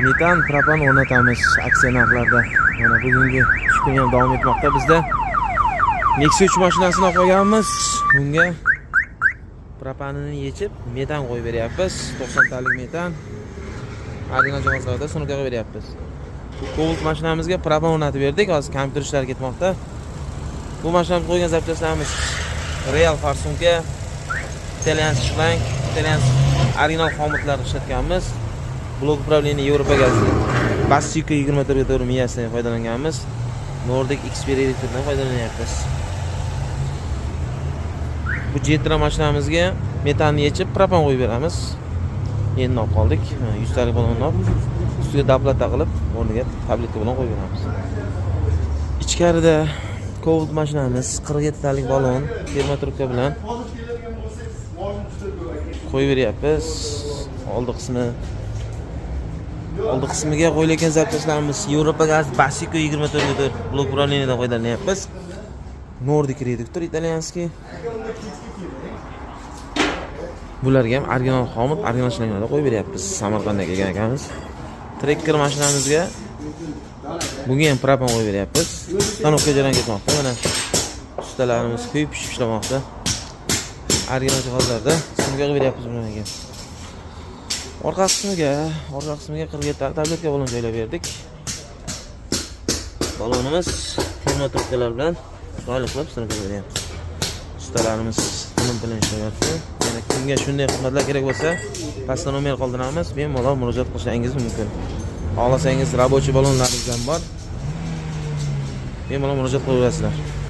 metan, propan o'rnatamiz aksiya narxlarda. Mana bugungi ish kuni ham davom etmoqda bizda. Nexia 3 mashinasini olib qo'yganmiz. Bunga propanini yechib, metan qo'yib beryapmiz. 90 talik metan. Original jihozlarda sunukaga beryapmiz. Cobalt mashinamizga propan o'rnatib berdik. Hozir kompyuter ishlari ketmoqda. Bu mashinamiz qo'ygan zapchastlarimiz Real farsunka, Italian shlank, Italian original xomutlarni ishlatganmiz. Blok upravleniya Yevropa gazi. Basiko 24 miyasidan foydalanganmiz. Nordic Xperia elektrdan foydalanyapmiz. Bu Gentra mashinamizga metanni yechib, propan qo'yib beramiz. Endi olib qoldik. 100 talik balonni olib, ustiga daplata qilib, o'rniga tabletka bilan qo'yib beramiz. Ichkarida Cobalt mashinamiz 47 talik balon termotrubka bilan qo'yib beryapmiz. Oldi qismiga qo'yilgan zapchastlarimiz Yevropa gaz Basiko 24 blok upravleniyadan foydalanyapmiz. Nordic reduktor italyanskiy. Bularga ham original xomut, original shlangalarda qo'yib beryapmiz. Samarqanddan kelgan ekanmiz. Trekker mashinamizga bunga ham propan qo'yib beryapmiz. Stanovka jarayon ketmoqda. Mana ustalarimiz kuyib pishib ishlamoqda. Original jihozlarda sunukaga beryapmiz bularga. Orqa qismiga 47 ta tabletka balon joylab berdik. Balonimiz termotrubkalar bilan chiroyli qilib sunukaga beryapmiz. Ustalarimiz buni bilan ishlayapti. Yana kimga shunday xizmatlar kerak bo'lsa, pastda nomer qoldiramiz, bemalol murojaat qilishingiz mumkin. Xohlasangiz rabochiy balonlaringiz ham bor. Bemalol murojaat qilaverasizlar.